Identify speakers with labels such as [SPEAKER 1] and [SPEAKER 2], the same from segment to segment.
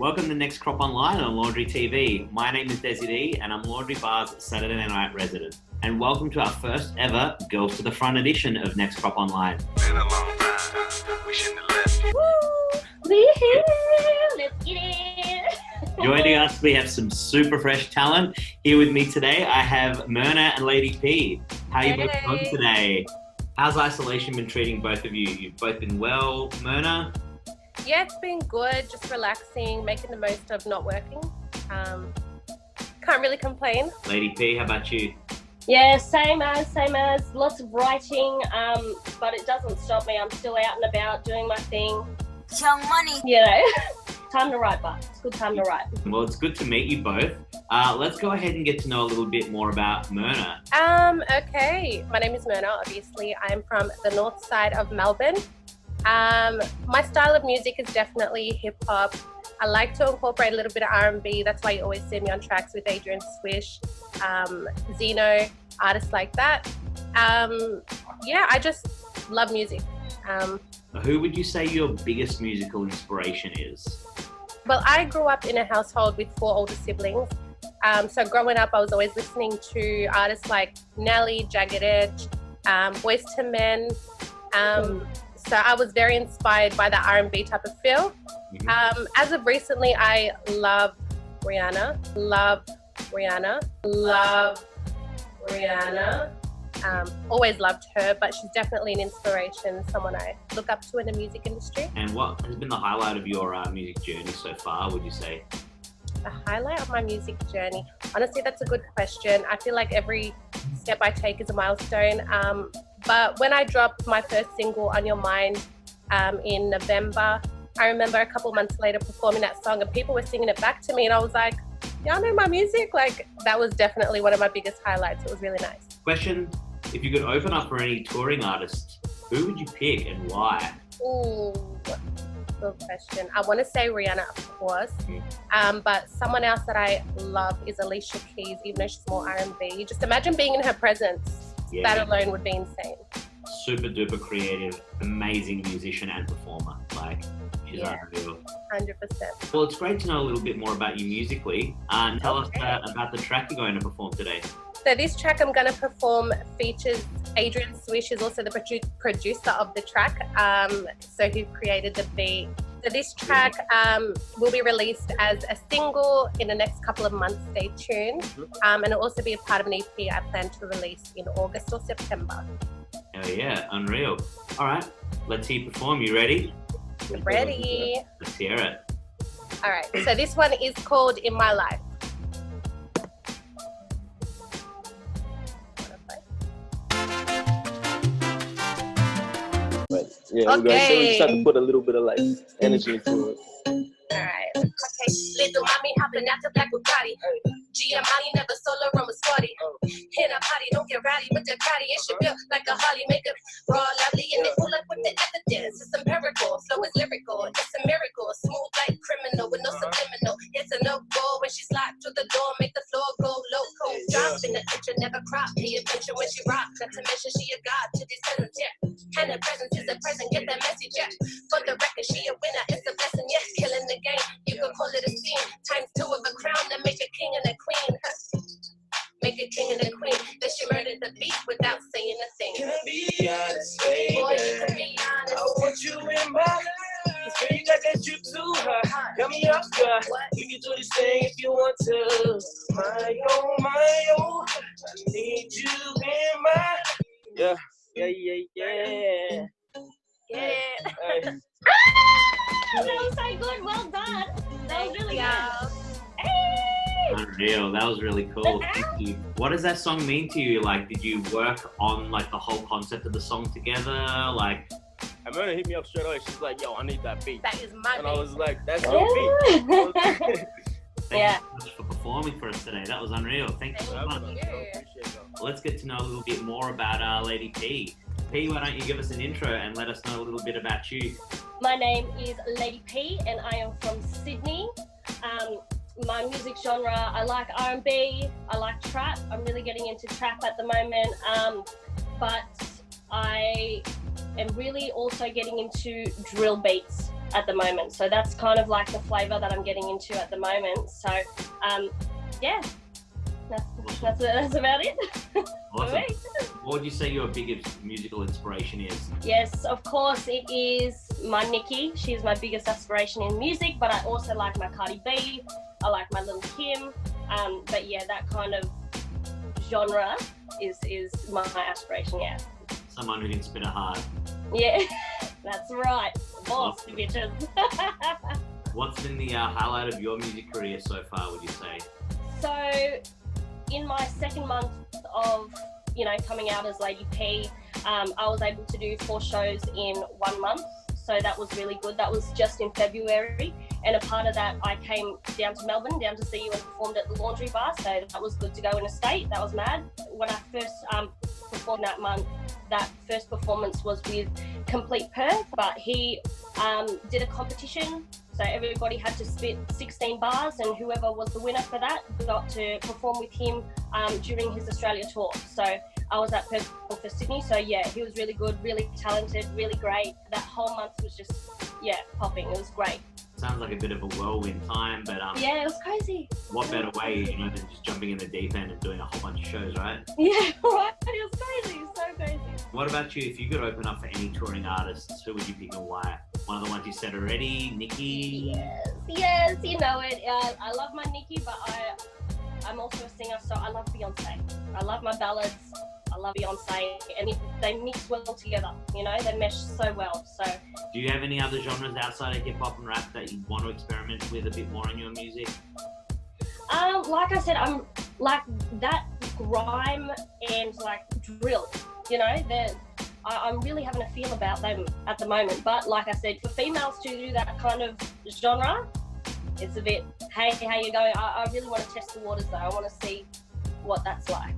[SPEAKER 1] Welcome to Next Crop Online on Laundry TV. My name is Dezzy D and I'm Laundry Bar's Saturday night resident. And welcome to our first ever Girls to the Front edition of Next Crop Online.
[SPEAKER 2] Been a long time. We shouldn't have left you.
[SPEAKER 3] Woo! We're here. Let's get it.
[SPEAKER 1] Joining us, we have some super fresh talent. Here with me today, I have MIRNA and Lady P. How are you both doing today? How's isolation been treating both of you? You've both been well, MIRNA?
[SPEAKER 4] Yeah, it's been good, just relaxing, making the most of not working. Can't really complain.
[SPEAKER 1] Lady P, how about you?
[SPEAKER 3] Yeah, same as. Lots of writing, but it doesn't stop me. I'm still out and about doing my thing.
[SPEAKER 5] Young money.
[SPEAKER 3] You know, time to write, but it's a good time to write.
[SPEAKER 1] Well, it's good to meet you both. Let's go ahead and get to know a little bit more about MIRNA.
[SPEAKER 4] Okay. My name is MIRNA, obviously. I'm from the north side of Melbourne. My style of music is definitely hip-hop. I like to incorporate a little bit of R&B. That's why you always see me on tracks with Adrian Swish, Zeno, artists like that. Yeah, I just love music.
[SPEAKER 1] Who would you say your biggest musical inspiration is?
[SPEAKER 4] Well, I grew up in a household with 4 older siblings. So growing up, I was always listening to artists like Nelly, Jagged Edge, Boyz II Men. So I was very inspired by the R&B type of feel. As of recently, I love Rihanna. Always loved her, but she's definitely an inspiration, someone I look up to in the music industry.
[SPEAKER 1] And what has been the highlight of your music journey so far, would you say?
[SPEAKER 4] The highlight of my music journey? Honestly, that's a good question. I feel like every step I take is a milestone. But when I dropped my first single, On Your Mind, in November, I remember a couple months later performing that song and people were singing it back to me and I was like, y'all know my music? Like, that was definitely one of my biggest highlights. It was really nice.
[SPEAKER 1] Question, if you could open up for any touring artists, who would you pick and why?
[SPEAKER 4] Ooh, good question. I want to say Rihanna, of course. But someone else that I love is Alicia Keys, even though she's more R&B. Just imagine being in her presence.
[SPEAKER 1] Yeah.
[SPEAKER 4] That alone would be insane.
[SPEAKER 1] Super duper creative, amazing musician and performer. Like, she's unreal.
[SPEAKER 4] 100%.
[SPEAKER 1] Well, it's great to know a little bit more about you musically. Tell us about the track you're going to perform today.
[SPEAKER 4] So this track I'm going to perform features Adrian Swish, who's also the producer of the track, so he created the beat. So this track will be released as a single in the next couple of months, stay tuned. And it'll also be a part of an EP I plan to release in August or September.
[SPEAKER 1] Oh yeah, unreal. All right, let's hear you perform. You ready?
[SPEAKER 4] Ready.
[SPEAKER 1] Let's hear it.
[SPEAKER 4] All right, so this one is called In My Life.
[SPEAKER 6] Yeah,
[SPEAKER 4] Okay.
[SPEAKER 6] we just have to put a little bit of like energy into it.
[SPEAKER 4] Alright. Okay. Little mommy hopping out the black Bugatti. Giamatti never solo room with Sparty. In a party, don't get rowdy with the crowdy. It should build like a Harley, make it raw, lovely, and they pull up with the evidence. It's empirical, flow is lyrical. It's a miracle, smooth like criminal with no subliminal. It's a no-go when she slide through the door, make the floor go loco. Drop in the picture, never crop. Pay attention when she rock. Not to mention she a god to these peasants, yeah. And her presence is a present, get that message, yeah. For the record, she a winner, it's a blessing, yes. Killing the game, you could call it a scene. Times 2 of a crown to make a king and a queen. Make a king and a queen. Then she murdered the beat without saying a thing.
[SPEAKER 6] Can I be honest, baby?
[SPEAKER 4] Boy, you can be honest.
[SPEAKER 6] I want you in my life. Girl, you got that drip too high. Got me off guard. We can do this thing if you want to. My oh, I need you in my. Yeah.
[SPEAKER 4] Yeah.
[SPEAKER 6] Hey.
[SPEAKER 3] That was so good. Well done. That was really good. Hey!
[SPEAKER 1] Unreal. That was really cool. Thank you. What does that song mean to you? Like, did you work on like the whole concept of the song together? Like,
[SPEAKER 6] MIRNA hit me up straight away. She's like, "Yo, I need that beat."
[SPEAKER 4] That is my
[SPEAKER 6] And I
[SPEAKER 4] beat.
[SPEAKER 6] was like, "That's your beat."
[SPEAKER 1] thank you so much for performing for us today. That was unreal. Thank you so much. Let's get to know a little bit more about Lady P. P, why don't you give us an intro and let us know a little bit about you?
[SPEAKER 3] My name is Lady P and I am from Sydney. My music genre, I like R&B, I like trap. I'm really getting into trap at the moment, but I am really also getting into drill beats. at the moment. So that's kind of like the flavour that I'm getting into at the moment. So yeah, that's about it.
[SPEAKER 1] Awesome. What would you say your biggest musical inspiration is?
[SPEAKER 3] Yes, of course it is my Nicki. She's my biggest aspiration in music, but I also like my Cardi B. I like my Little Kim. But yeah, that kind of genre is my aspiration, yeah.
[SPEAKER 1] Someone who can spit it hard.
[SPEAKER 3] Yeah, that's right. Boss,
[SPEAKER 1] Awesome.
[SPEAKER 3] bitches.
[SPEAKER 1] What's been the highlight of your music career so far, would you say?
[SPEAKER 3] So, in my second month of, coming out as Lady P, I was able to do 4 shows in 1 month. So that was really good. That was just in February. And a part of that, I came down to Melbourne, down to see you, and performed at the Laundry Bar. So that was good to go in a state. That was mad. When I first performed that month, that first performance was with Complete Perth, but he did a competition. So everybody had to spit 16 bars, and whoever was the winner for that got to perform with him during his Australia tour. So I was at Perth for Sydney. So yeah, he was really good, really talented, really great. That whole month was just, popping. It was great.
[SPEAKER 1] Sounds like a bit of a whirlwind time, but
[SPEAKER 3] yeah, it was crazy.
[SPEAKER 1] What better way, than just jumping in the deep end and doing a whole bunch of shows, right?
[SPEAKER 3] Yeah, right. It was crazy, so crazy.
[SPEAKER 1] What about you? If you could open up for any touring artists, who would you pick and why? One of the ones you said already, Nicki?
[SPEAKER 3] Yes, you know it. I love my Nicki, but I'm also a singer, so I love Beyonce. I love my ballads. I love Beyonce, and they mix well together, they mesh so well. So,
[SPEAKER 1] do you have any other genres outside of hip hop and rap that you want to experiment with a bit more in your music?
[SPEAKER 3] like I said, I'm like that grime and like drill, I'm really having a feel about them at the moment. But like I said, for females to do that kind of genre, it's a bit, hey, how you going? I really want to test the waters though. I want to see what that's like,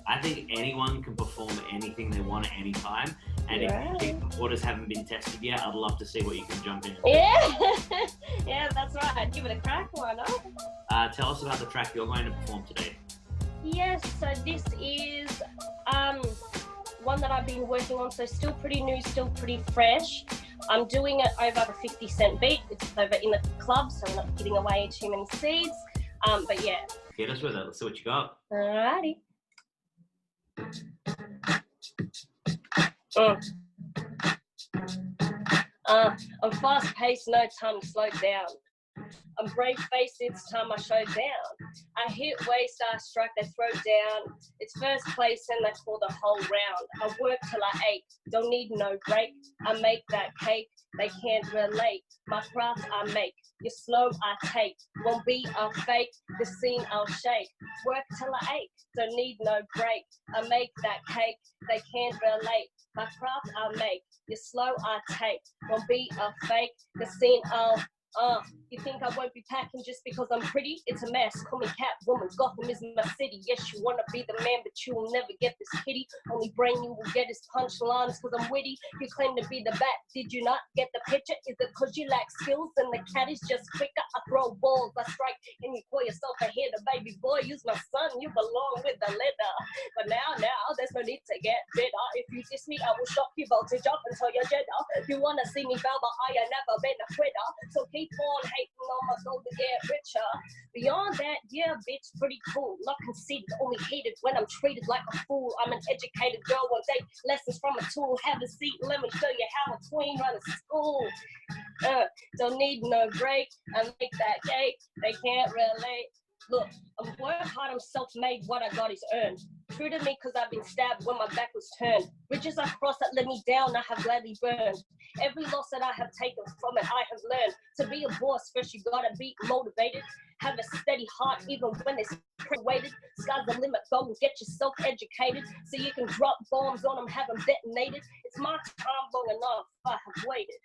[SPEAKER 1] I think anyone can perform anything they want at any time, and if you think the waters haven't been tested yet, I'd love to see what you can jump in.
[SPEAKER 3] Yeah, yeah, that's right. Give it a crack, why not?
[SPEAKER 1] Tell us about the track you're going to perform today.
[SPEAKER 3] Yes, so this is one that I've been working on, so still pretty new, still pretty fresh. I'm doing it over a 50-cent beat. It's over in the club, so I'm not giving away too many seeds. But yeah.
[SPEAKER 1] Hit us with it. Let's see what you got.
[SPEAKER 3] Alrighty. I'm fast paced, no time to slow down. I'm brave faced, it's time I show down. I hit waist, I strike, they throw down. It's first place and they call the whole round. I work till I ache, don't need no break. I make that cake, they can't relate. My craft I make, you're slow I take. Won't be a fake, the scene I'll shake. Work till I ache, don't need no break. I make that cake, they can't relate. My craft I make, you're slow I take. Won't be a fake, the scene I'll you think I won't be packing just because I'm pretty? It's a mess. Call me Catwoman. Gotham is my city. Yes, you wanna be the man, but you will never get this kitty. Only brain you will get is punchlines because I'm witty. You claim to be the bat. Did you not get the picture? Is it because you lack skills and the cat is just quicker? I throw balls, I strike, and you call yourself a hitter. Baby boy, use my son. You belong with the litter. But now, there's no need to get bitter. If you diss me, I will shock you voltage up until you're jitter. If you wanna see me fail, but I ain't never been a quitter. So keep on hating on my goal to get richer. Beyond that, yeah, bitch, pretty cool. Not conceited, only hated when I'm treated like a fool. I'm an educated girl, won't take lessons from a tool. Have a seat, let me show you how a queen runs a school. Don't need no break, I make that cake, they can't relate. Look, I'm work hard, I'm self-made, what I got is earned. True to me, cause I've been stabbed when my back was turned. Bridges I crossed that let me down, I have gladly burned. Every loss that I have taken from it, I have learned. To be a boss, first you gotta be motivated. Have a steady heart, even when it's weighted. Sky's the limit, go and get yourself educated. So you can drop bombs on them, have them detonated. It's my time long enough, I have waited.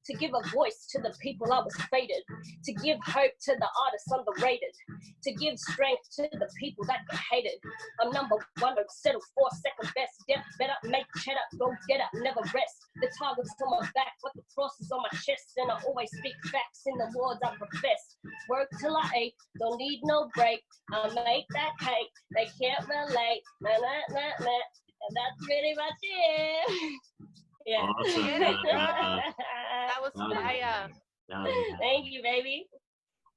[SPEAKER 3] To give a voice to the people I was fated. To give hope to the artists underrated. To give strength to the people that get hated. I'm number one, don't settle for second best. Get better, make cheddar, go get up, never rest. The target's on my back, but the cross is on my chest. And I always speak facts in the words I profess. Work till I ache, don't need no break. I make that cake, they can't relate. Nah, nah, nah, nah. And that's pretty much it. Yeah.
[SPEAKER 1] Awesome.
[SPEAKER 5] That was
[SPEAKER 1] That was
[SPEAKER 5] fire.
[SPEAKER 1] That was amazing.
[SPEAKER 3] Thank you, baby.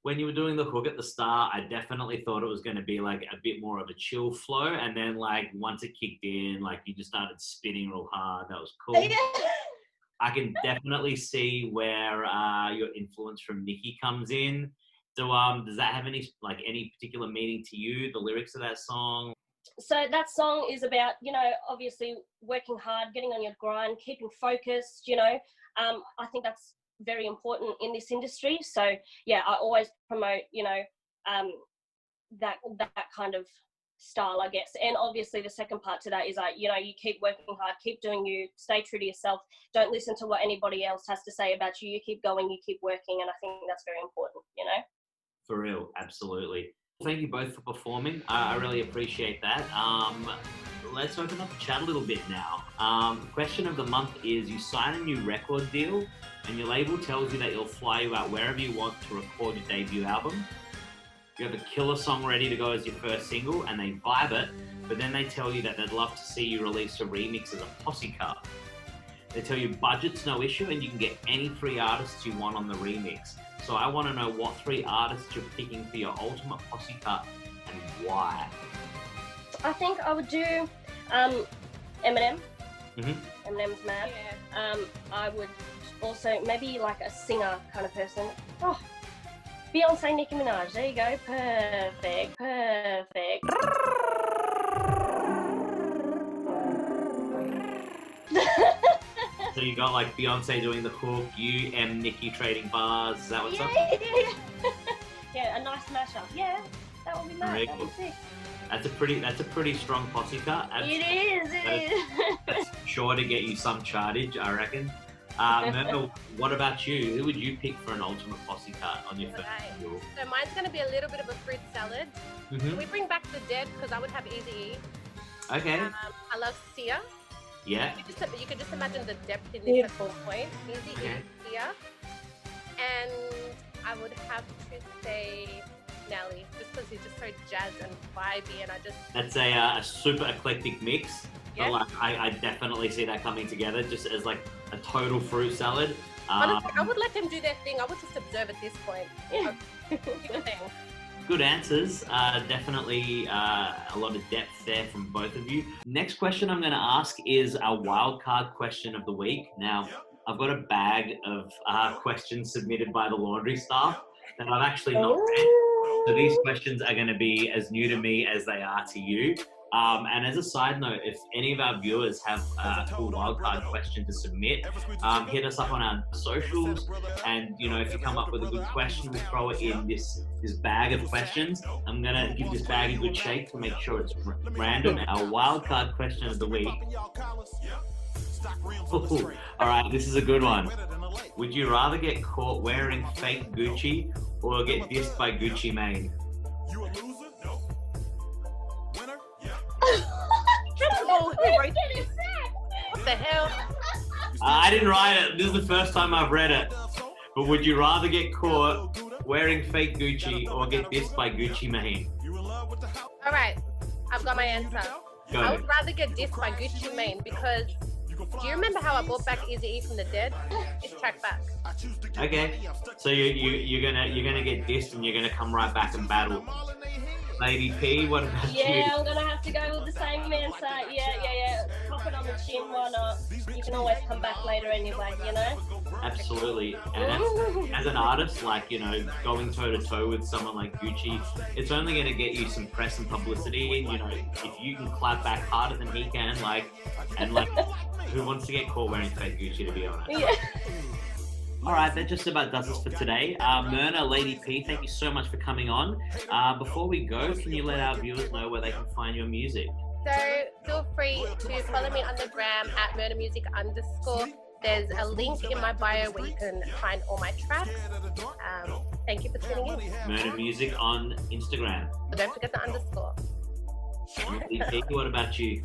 [SPEAKER 1] When you were doing the hook at the start, I definitely thought it was going to be like a bit more of a chill flow, and then like once it kicked in, like you just started spinning real hard. That was cool.
[SPEAKER 3] Yeah.
[SPEAKER 1] I can definitely see where your influence from Nicki comes in. So does that have any particular meaning to you, the lyrics of that song?
[SPEAKER 3] So that song is about, you know, obviously working hard, getting on your grind, keeping focused, you know. I think that's very important in this industry. So yeah, I always promote, you know, that kind of style, I guess. And obviously the second part to that is like, you know, you keep working hard, keep doing you, stay true to yourself, don't listen to what anybody else has to say about you. You keep going, you keep working, and I think that's very important, you know.
[SPEAKER 1] For real, absolutely. Thank you both for performing. I really appreciate that. Let's open up the chat a little bit now. The question of the month is, you sign a new record deal and your label tells you that you'll fly you out wherever you want to record your debut album. You have a killer song ready to go as your first single and they vibe it, but then they tell you that they'd love to see you release a remix as a posse cut. They tell you budget's no issue and you can get any 3 artists you want on the remix. So I want to know what 3 artists you're picking for your ultimate posse cut and why.
[SPEAKER 3] I think I would do Eminem.
[SPEAKER 1] Mm-hmm.
[SPEAKER 3] Eminem's mad.
[SPEAKER 5] Yeah.
[SPEAKER 3] I would also maybe like a singer kind of person. Oh, Beyonce, Nicki Minaj. There you go. Perfect. Perfect.
[SPEAKER 1] So you got like Beyonce doing the hook, you and Nicki trading bars. Is that what's up?
[SPEAKER 3] Yeah, a nice mashup. Yeah, that would be mad. That would be sick.
[SPEAKER 1] That's a pretty strong posse cut.
[SPEAKER 3] It is.
[SPEAKER 1] That's sure to get you some chartage, I reckon. Myrna, what about you? Who would you pick for an ultimate posse cut on your first single?
[SPEAKER 5] So mine's going to be a little bit of a fruit salad.
[SPEAKER 1] Mm-hmm.
[SPEAKER 5] Can we bring back the Dead? Because I would have Easy E.
[SPEAKER 1] Okay.
[SPEAKER 5] I love Sia.
[SPEAKER 1] Yeah.
[SPEAKER 5] You could just imagine the depth in this at one point. Easy E,
[SPEAKER 1] Okay.
[SPEAKER 5] Sia. And I would have to say Nelly, just because he's just so jazz and vibey, and I just...
[SPEAKER 1] That's a super eclectic mix.
[SPEAKER 5] Yeah.
[SPEAKER 1] But like, I definitely see that coming together just as like a total fruit salad.
[SPEAKER 5] Honestly, I would let them do their thing. I would just observe at this point.
[SPEAKER 1] Good answers. Definitely a lot of depth there from both of you. Next question I'm going to ask is a wildcard question of the week. Now, I've got a bag of questions submitted by the laundry staff that I've actually not read. So these questions are going to be as new to me as they are to you. And as a side note, if any of our viewers have a cool wildcard question to submit, hit us up on our socials. And, you know, if you come up with a good question, we'll throw it in this bag of questions. I'm going to give this bag a good shake to make sure it's random. Our wildcard question of the week. Ooh, all right, this is a good one. Would you rather get caught wearing fake Gucci or get dissed by Gucci Mane?
[SPEAKER 2] You a loser? No. Winner? Yeah.
[SPEAKER 5] Oh, what the hell?
[SPEAKER 1] I didn't write it. This is the first time I've read it. But would you rather get caught wearing fake Gucci or get dissed by Gucci Mane?
[SPEAKER 5] All right, I've got my answer.
[SPEAKER 1] Go
[SPEAKER 5] I
[SPEAKER 1] ahead.
[SPEAKER 5] would rather get dissed by Gucci Mane because do you remember how I brought back Easy E from the Dead? It's track back.
[SPEAKER 1] Okay, so you're gonna get dissed and you're gonna come right back and battle. Lady P, what about you?
[SPEAKER 3] Yeah, I'm gonna have to go with the same answer. Yeah. Pop it on the chin, why not? You can always come back later anyway, you know?
[SPEAKER 1] Absolutely. And as an artist, like, you know, going toe to toe with someone like Gucci, it's only going to get you some press and publicity. And, you know, if you can clap back harder than he can, who wants to get caught wearing fake Gucci, to be honest?
[SPEAKER 3] Yeah.
[SPEAKER 1] All right, that just about does us for today. Myrna, Lady P, thank you so much for coming on. Before we go, can you let our viewers know where they can find your music?
[SPEAKER 5] So feel free to follow me on the gram at MIRNA_music_. There's a link in my bio where you can find all my tracks. Thank you for tuning in.
[SPEAKER 1] MIRNA Music on Instagram.
[SPEAKER 5] Don't forget the underscore.
[SPEAKER 1] Lady P, what about you?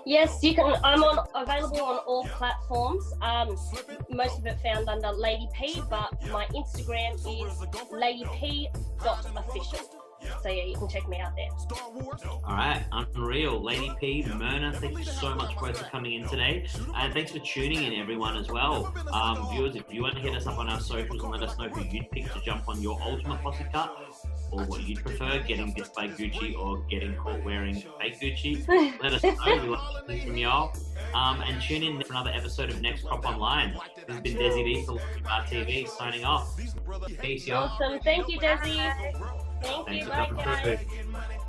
[SPEAKER 3] Yes, you can. I'm available on all platforms. Most of it found under Lady P, but my Instagram is ladyp.official. So yeah, you can check me out there.
[SPEAKER 1] All right, unreal. Lady P, Myrna, thank you so much both for coming in today. And thanks for tuning in, everyone, as well. Viewers, if you want to hit us up on our socials and let us know who you'd pick to jump on your ultimate posse cut, or what you'd prefer, getting dissed by Gucci or getting caught wearing fake Gucci, let us know. We love to hear from y'all. And tune in for another episode of Next Crop Online. This has been Dezzy D for TV, signing off. Peace, y'all.
[SPEAKER 3] Awesome. Thank you, Dezzy. Thank
[SPEAKER 1] Thanks
[SPEAKER 3] you.
[SPEAKER 1] for
[SPEAKER 3] Bye,
[SPEAKER 1] coming
[SPEAKER 3] guys.
[SPEAKER 1] through.